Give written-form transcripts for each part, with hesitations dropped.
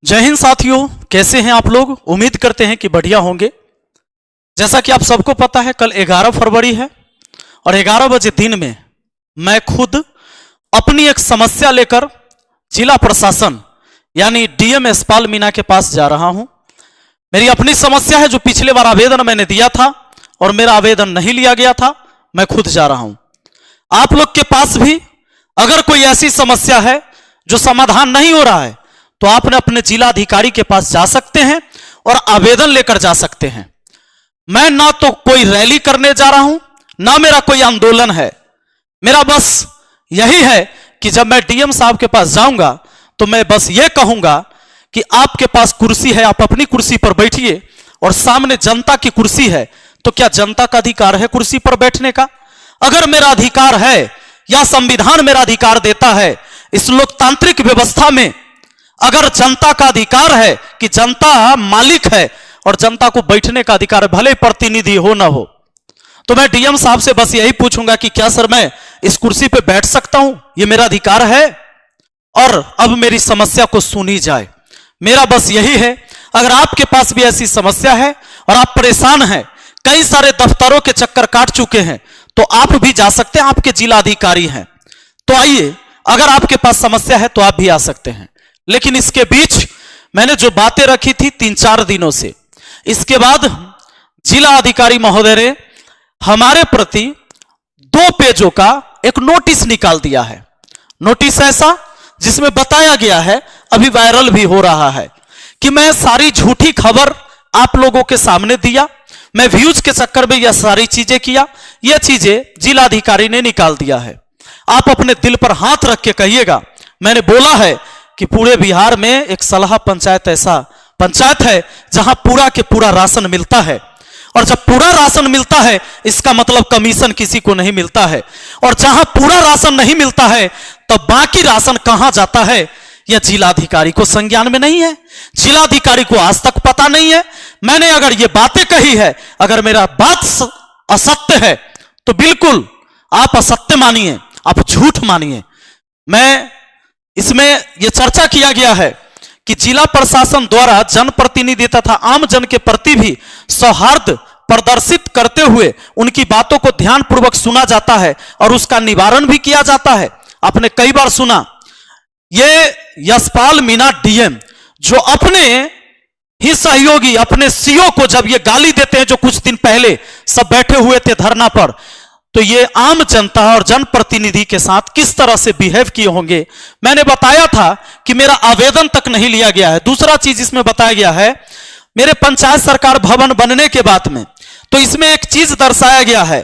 जय हिंद साथियों, कैसे हैं आप लोग। उम्मीद करते हैं कि बढ़िया होंगे। जैसा कि आप सबको पता है, कल 11 फरवरी है और 11 बजे दिन में मैं खुद अपनी एक समस्या लेकर जिला प्रशासन यानी डीएम यशपाल मीणा के पास जा रहा हूं। मेरी अपनी समस्या है जो पिछले बार आवेदन मैंने दिया था और मेरा आवेदन नहीं लिया गया था। मैं खुद जा रहा हूं। आप लोग के पास भी अगर कोई ऐसी समस्या है जो समाधान नहीं हो रहा है तो आपने अपने जिला अधिकारी के पास जा सकते हैं और आवेदन लेकर जा सकते हैं। मैं ना तो कोई रैली करने जा रहा हूं, ना मेरा कोई आंदोलन है। मेरा बस यही है कि जब मैं डीएम साहब के पास जाऊंगा तो मैं बस ये कहूंगा कि आपके पास कुर्सी है, आप अपनी कुर्सी पर बैठिए और सामने जनता की कुर्सी है, तो क्या जनता का अधिकार है कुर्सी पर बैठने का? अगर मेरा अधिकार है या संविधान मेरा अधिकार देता है, इस लोकतांत्रिक व्यवस्था में अगर जनता का अधिकार है कि जनता मालिक है और जनता को बैठने का अधिकार है, भले प्रतिनिधि हो ना हो, तो मैं डीएम साहब से बस यही पूछूंगा कि क्या सर मैं इस कुर्सी पे बैठ सकता हूं, ये मेरा अधिकार है? और अब मेरी समस्या को सुनी जाए। मेरा बस यही है, अगर आपके पास भी ऐसी समस्या है और आप परेशान हैं, कई सारे दफ्तरों के चक्कर काट चुके हैं, तो आप भी जा सकते हैं, आपके जिला अधिकारी हैं। तो आइए, अगर आपके पास समस्या है तो आप भी आ सकते हैं। लेकिन इसके बीच मैंने जो बातें रखी थी 3-4 दिनों से, इसके बाद जिला अधिकारी महोदय ने हमारे प्रति 2 पेजों का एक नोटिस निकाल दिया है। नोटिस ऐसा जिसमें बताया गया है, अभी वायरल भी हो रहा है, कि मैं सारी झूठी खबर आप लोगों के सामने दिया, मैं व्यूज के चक्कर में यह सारी चीजें किया। यह चीजें जिला अधिकारी ने निकाल दिया है। आप अपने दिल पर हाथ रख के कहिएगा, मैंने बोला है कि पूरे बिहार में एक सलाह पंचायत ऐसा पंचायत है जहां पूरा के पूरा राशन मिलता है, और जब पूरा राशन मिलता है इसका मतलब कमीशन किसी को नहीं मिलता है, और जहां पूरा राशन नहीं मिलता है तो बाकी राशन कहां जाता है यह जिलाधिकारी को संज्ञान में नहीं है, जिलाधिकारी को आज तक पता नहीं है। मैंने अगर ये बातें कही है, अगर मेरा बात असत्य है तो बिल्कुल आप असत्य मानिए, आप झूठ मानिए। मैं इसमें यह चर्चा किया गया है कि जिला प्रशासन द्वारा जनप्रतिनिधि तथा आम जन के प्रति भी सौहार्द प्रदर्शित करते हुए उनकी बातों को ध्यानपूर्वक सुना जाता है और उसका निवारण भी किया जाता है। आपने कई बार सुना, ये यशपाल मीणा डीएम जो अपने ही सहयोगी अपने सीओ को जब ये गाली देते हैं, जो कुछ दिन पहले सब बैठे हुए थे धरना पर, तो ये आम जनता और जनप्रतिनिधि के साथ किस तरह से बिहेव किए होंगे। मैंने बताया था कि मेरा आवेदन तक नहीं लिया गया है। दूसरा चीज इसमें बताया गया है, मेरे पंचायत सरकार भवन बनने के बाद में, तो इसमें एक चीज दर्शाया गया है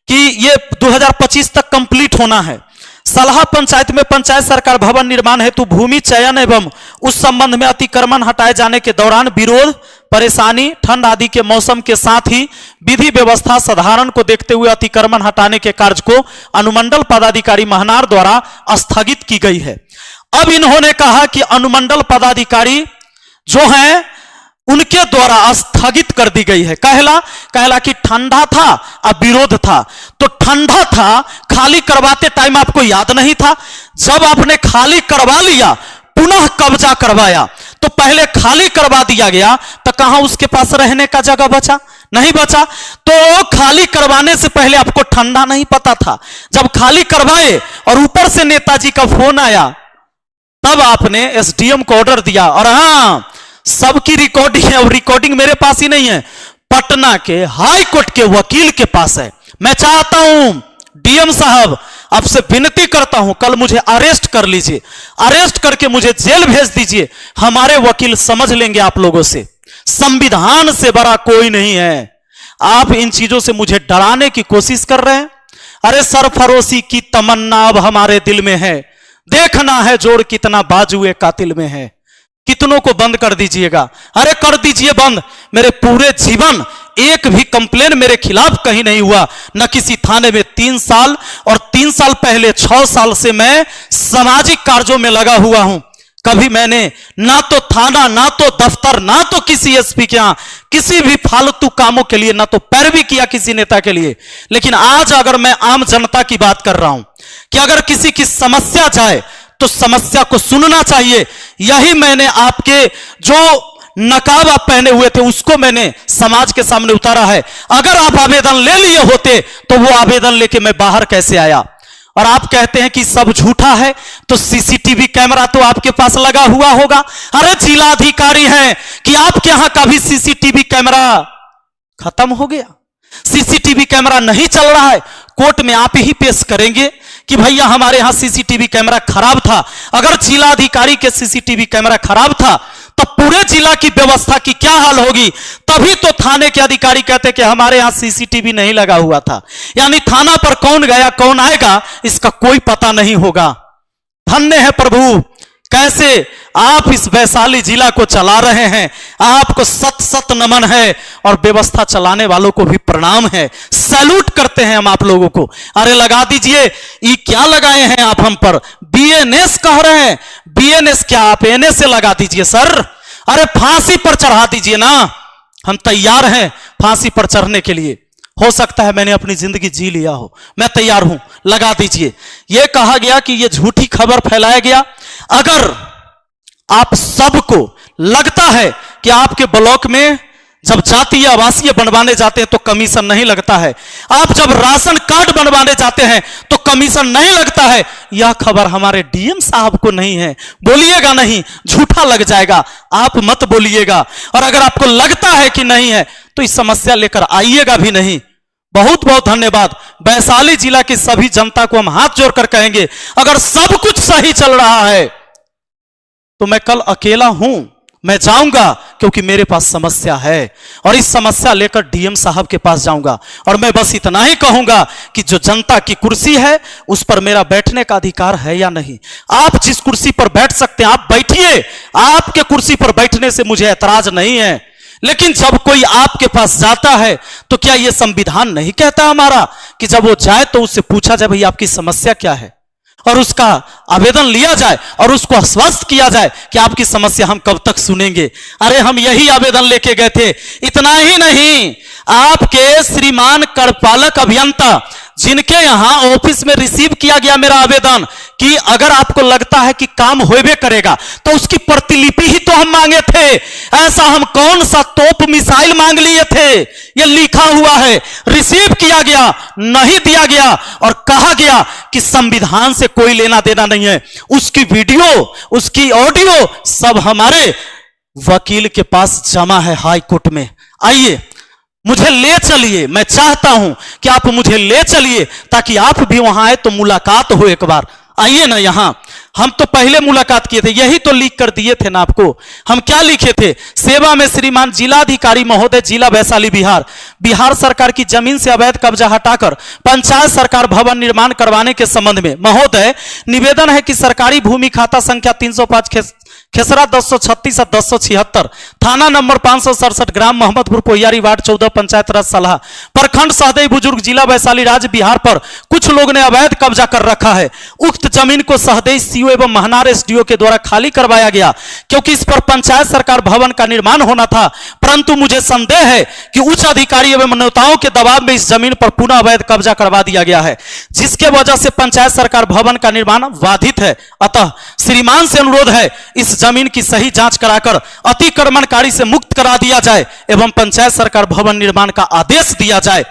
कि ये 2025 तक कंप्लीट होना है। सलाह पंचायत में पंचायत सरकार भवन निर्माण हेतु भूमि चयन एवं उस संबंध में अतिक्रमण हटाए जाने के दौरान विरोध, परेशानी, ठंड आदि के मौसम के साथ ही विधि व्यवस्था साधारण को देखते हुए अतिक्रमण हटाने के कार्य को अनुमंडल पदाधिकारी महनार द्वारा स्थगित की गई है। अब इन्होंने कहा कि अनुमंडल पदाधिकारी जो हैं उनके द्वारा स्थगित कर दी गई है। कहला कि ठंडा था अब विरोध था, तो ठंडा था, खाली करवाते टाइम आपको याद नहीं था? जब आपने खाली करवा लिया पुनः कब्जा करवाया, तो पहले खाली करवा दिया गया तो कहां उसके पास रहने का जगह बचा? नहीं बचा। तो खाली करवाने से पहले आपको ठंडा नहीं पता था, जब खाली करवाए और ऊपर से नेताजी का फोन आया तब आपने एसडीएम को ऑर्डर दिया। और हां, सबकी रिकॉर्डिंग है, और रिकॉर्डिंग मेरे पास ही नहीं है, पटना के हाई कोर्ट के वकील के पास है। मैं चाहता हूं डीएम साहब, आपसे विनती करता हूं, कल मुझे अरेस्ट कर लीजिए, अरेस्ट करके मुझे जेल भेज दीजिए। हमारे वकील समझ लेंगे आप लोगों से, संविधान से बड़ा कोई नहीं है। आप इन चीजों से मुझे डराने की कोशिश कर रहे हैं। अरे सरफरोशी की तमन्ना अब हमारे दिल में है, देखना है जोर कितना बाजुए कातिल में है। कितनों को बंद कर दीजिएगा? अरे कर दीजिए बंद। मेरे पूरे जीवन एक भी कंप्लेन मेरे खिलाफ कहीं नहीं हुआ, न किसी थाने में 3 साल, और 3 साल पहले 6 साल से मैं सामाजिक कार्यों में लगा हुआ हूं। कभी मैंने ना तो थाना, ना तो दफ्तर, ना तो किसी एसपी के यहां किसी भी फालतू कामों के लिए ना तो पैरवी किया किसी नेता के लिए। लेकिन आज अगर मैं आम जनता की बात कर रहा हूं कि अगर किसी की समस्या जाए तो समस्या को सुनना चाहिए। यही मैंने आपके जो नकाब आप पहने हुए थे उसको मैंने समाज के सामने उतारा है। अगर आप आवेदन ले लिए होते तो वो आवेदन लेके मैं बाहर कैसे आया। और आप कहते हैं कि सब झूठा है, तो सीसीटीवी कैमरा तो आपके पास लगा हुआ होगा। अरे जिला अधिकारी हैं कि आपके यहां का भी सीसीटीवी कैमरा खत्म हो गया, सीसीटीवी कैमरा नहीं चल रहा है। कोर्ट में आप ही पेश करेंगे कि भैया हमारे यहां सीसीटीवी कैमरा खराब था। अगर जिला अधिकारी के सीसीटीवी कैमरा खराब था तो पूरे जिला की व्यवस्था की क्या हाल होगी। तभी तो थाने के अधिकारी कहते कि हमारे यहां सीसीटीवी नहीं लगा हुआ था। यानी थाना पर कौन गया कौन आएगा इसका कोई पता नहीं होगा। धन्य है प्रभु, कैसे आप इस वैशाली जिला को चला रहे हैं। आपको सत सत नमन है और व्यवस्था चलाने वालों को भी प्रणाम है, सैल्यूट करते हैं हम आप लोगों को। अरे लगा दीजिए, ये क्या लगाए हैं आप हम पर, बीएनएस कह रहे हैं। बीएनएस क्या, आप एनएस से लगा दीजिए सर। अरे फांसी पर चढ़ा दीजिए ना, हम तैयार हैं फांसी पर चढ़ने के लिए। हो सकता है मैंने अपनी जिंदगी जी लिया हो, मैं तैयार हूं, लगा दीजिए। यह कहा गया कि यह झूठी खबर फैलाया गया। अगर आप सबको लगता है कि आपके ब्लॉक में जब जातीय आवासीय बनवाने जाते हैं तो कमीशन नहीं लगता है, आप जब राशन कार्ड बनवाने जाते हैं तो कमीशन नहीं लगता है, यह खबर हमारे डीएम साहब को नहीं है, बोलिएगा नहीं, झूठा लग जाएगा, आप मत बोलिएगा। और अगर आपको लगता है कि नहीं है तो इस समस्या लेकर आइएगा भी नहीं। बहुत बहुत धन्यवाद। वैशाली जिला की सभी जनता को हम हाथ जोड़कर कहेंगे, अगर सब कुछ सही चल रहा है तो मैं कल अकेला हूं, मैं जाऊंगा क्योंकि मेरे पास समस्या है और इस समस्या लेकर डीएम साहब के पास जाऊंगा। और मैं बस इतना ही कहूंगा कि जो जनता की कुर्सी है उस पर मेरा बैठने का अधिकार है या नहीं। आप जिस कुर्सी पर बैठ सकते हैं आप बैठिए, आपके कुर्सी पर बैठने से मुझे ऐतराज नहीं है। लेकिन जब कोई आपके पास जाता है तो क्या यह संविधान नहीं कहता हमारा कि जब वो जाए तो उससे पूछा जाए भाई आपकी समस्या क्या है, और उसका आवेदन लिया जाए और उसको आश्वस्त किया जाए कि आपकी समस्या हम कब तक सुनेंगे। अरे हम यही आवेदन लेके गए थे। इतना ही नहीं, आपके श्रीमान कार्यपालक अभियंता जिनके यहां ऑफिस में रिसीव किया गया मेरा आवेदन कि अगर आपको लगता है कि काम होबे करेगा तो उसकी प्रतिलिपि ही तो हम मांगे थे। ऐसा हम कौन सा तोप मिसाइल मांग लिए थे, यह लिखा हुआ है, रिसीव किया गया, नहीं दिया गया और कहा गया कि संविधान से कोई लेना देना नहीं है। उसकी वीडियो, उसकी ऑडियो सब हमारे वकील के पास जमा है हाई कोर्ट में। आइए मुझे ले चलिए, मैं चाहता हूं कि आप मुझे ले चलिए ताकि आप भी वहां आए तो मुलाकात हो एक बार। आइए ना यहां, हम तो पहले मुलाकात किए थे, यही तो लिख कर दिए थे ना आपको। हम क्या लिखे थे, सेवा में श्रीमान जिलाधिकारी महोदय जिला वैशाली बिहार, बिहार सरकार की जमीन से अवैध कब्जा हटाकर पंचायत सरकार भवन निर्माण करवाने के संबंध में महोदय निवेदन है कि सरकारी भूमि खाता संख्या 305 खेसरा 1036 और 1076, थाना नंबर 567, ग्राम मोहम्मदपुर कोहियारी, वार्ड 14, पंचायत राज सलाह, प्रखंड सहदेई बुजुर्ग, जिला वैशाली, राज्य बिहार पर कुछ लोग ने अवैध कब्जा कर रखा है। उक्त जमीन को सहदेई सीओ एवं महनार एसडीओ के द्वारा खाली करवाया गया क्योंकि इस पर पंचायत सरकार भवन का निर्माण होना था। परंतु मुझे संदेह है कि उच्च अधिकारी एवं नेताओं के दबाव में इस जमीन पर पुनः अवैध कब्जा करवा दिया गया है, जिसके वजह से पंचायत सरकार भवन का निर्माण बाधित है। अतः श्रीमान से अनुरोध है इस जमीन की सही जांच कराकर अतिक्रमणकारी से मुक्त करा दिया जाए एवं पंचायत सरकार भवन निर्माण का आदेश दिया जाए।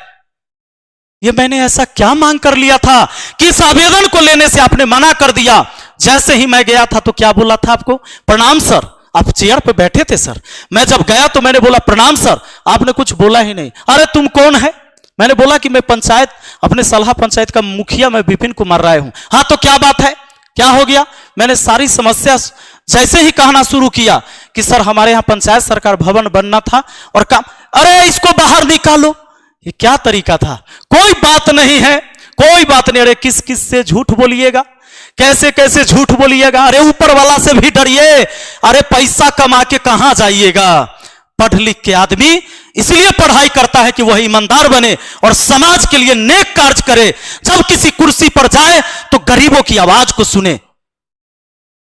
ये मैंने ऐसा क्या मांग कर लिया था कि इस आवेदन को लेने से आपने मना कर दिया। जैसे ही मैं गया था तो क्या बोला था आपको, प्रणाम सर, आप चेयर पे बैठे थे सर। मैं जब गया तो मैंने बोला प्रणाम सर, आपने कुछ बोला ही नहीं। अरे तुम कौन है, मैंने बोला कि मैं पंचायत, अपने सलाह पंचायत का मुखिया मैं विपिन कुमार राय हूं। हाँ तो क्या बात है, क्या हो गया। मैंने सारी समस्या जैसे ही कहना शुरू किया कि सर हमारे यहां पंचायत सरकार भवन बनना था और काम, अरे इसको बाहर निकालो। ये क्या तरीका था, कोई बात नहीं है, कोई बात नहीं। अरे किस किस से झूठ बोलिएगा, कैसे कैसे झूठ बोलिएगा। अरे ऊपर वाला से भी डरिए, अरे पैसा कमा के कहां जाइएगा। पढ़ लिख के आदमी इसलिए पढ़ाई करता है कि वह ईमानदार बने और समाज के लिए नेक कार्य करे। जब किसी कुर्सी पर जाए तो गरीबों की आवाज को सुने।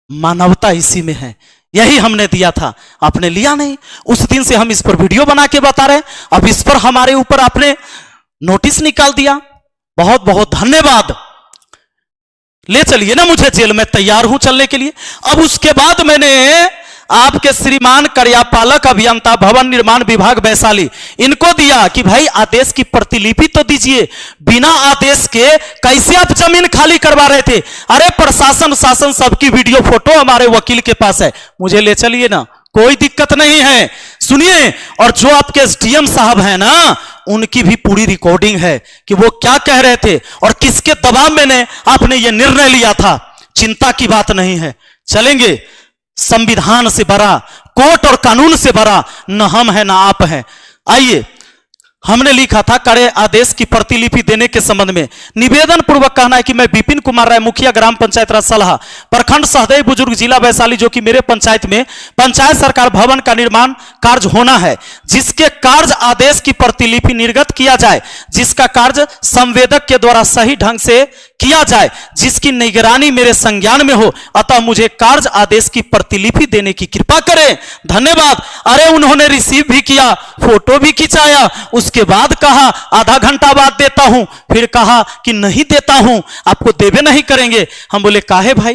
मानवता इसी में है, यही हमने दिया था, आपने लिया नहीं। उस दिन से हम इस पर वीडियो बना के बता रहे हैं, अब इस पर हमारे ऊपर आपने नोटिस निकाल दिया। बहुत बहुत धन्यवाद। ले चलिए ना मुझे जेल में तैयार हूं चलने के लिए। अब उसके बाद मैंने आपके श्रीमान कार्यपालक अभियंता भवन निर्माण विभाग वैशाली इनको दिया कि भाई आदेश की प्रतिलिपि तो दीजिए, बिना आदेश के कैसे आप जमीन खाली करवा रहे थे? अरे प्रशासन शासन सबकी वीडियो फोटो हमारे वकील के पास है, मुझे ले चलिए ना, कोई दिक्कत नहीं है। सुनिए, और जो आपके एसडीएम साहब हैं ना, उनकी भी पूरी रिकॉर्डिंग है कि वो क्या कह रहे थे और किसके दबाव में आपने ये निर्णय लिया था। चिंता की बात नहीं है, चलेंगे। संविधान से बड़ा, कोर्ट और कानून से बड़ा न हम है ना आप हैं। आइए, हमने लिखा था कड़े आदेश की प्रतिलिपि देने के संबंध में निवेदन पूर्वक कहना है कि मैं विपिन कुमार राय, मुखिया ग्राम पंचायत राज सलाह, प्रखंड सहदेव बुजुर्ग, जिला वैशाली, जो कि मेरे पंचायत में पंचायत सरकार भवन का निर्माण कार्य होना है, जिसके कार्य आदेश की प्रतिलिपि निर्गत किया जाए, जिसका कार्य संवेदक के द्वारा सही ढंग से किया जाए, जिसकी निगरानी मेरे संज्ञान में हो, अतः मुझे कार्य आदेश की प्रतिलिपि देने की कृपा करें, धन्यवाद। अरे उन्होंने रिसीव भी किया, फोटो भी खिंचाया, उसके बाद कहा आधा घंटा बाद देता हूं, फिर कहा कि नहीं देता हूं, आपको देवे नहीं करेंगे। हम बोले काहे भाई,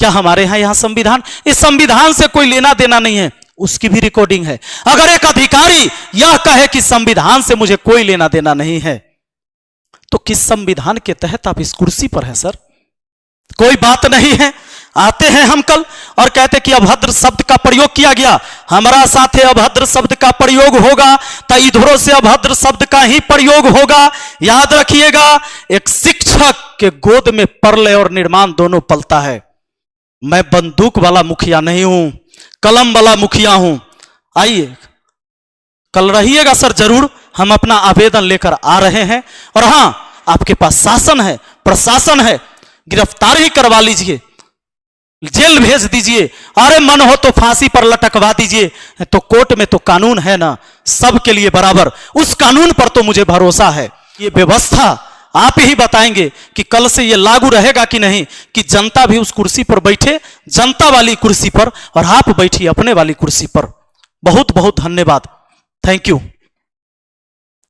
क्या हमारे यहां संविधान, इस संविधान से कोई लेना देना नहीं है। उसकी भी रिकॉर्डिंग है। अगर एक अधिकारी यह कहे कि संविधान से मुझे कोई लेना देना नहीं है, तो किस संविधान के तहत आप इस कुर्सी पर हैं सर? कोई बात नहीं है। आते हैं हम कल और कहते कि अभद्र शब्द का प्रयोग किया गया, हमारा साथ अभद्र शब्द का प्रयोग होगा तो इधरों से अभद्र शब्द का ही प्रयोग होगा। याद रखिएगा, एक शिक्षक के गोद में परलय और निर्माण दोनों पलता है। मैं बंदूक वाला मुखिया नहीं हूं, कलम वाला मुखिया हूं। आइए कल रहिएगा सर, जरूर हम अपना आवेदन लेकर आ रहे हैं। और हां, आपके पास शासन है, प्रशासन है, गिरफ्तार ही करवा लीजिए, जेल भेज दीजिए, अरे मन हो तो फांसी पर लटकवा दीजिए। तो कोर्ट में तो कानून है ना, सबके लिए बराबर, उस कानून पर तो मुझे भरोसा है। ये व्यवस्था आप ही बताएंगे कि कल से ये लागू रहेगा कि नहीं, कि जनता भी उस कुर्सी पर बैठे, जनता वाली कुर्सी पर, और आप बैठिए अपने वाली कुर्सी पर। बहुत बहुत धन्यवाद, थैंक यू।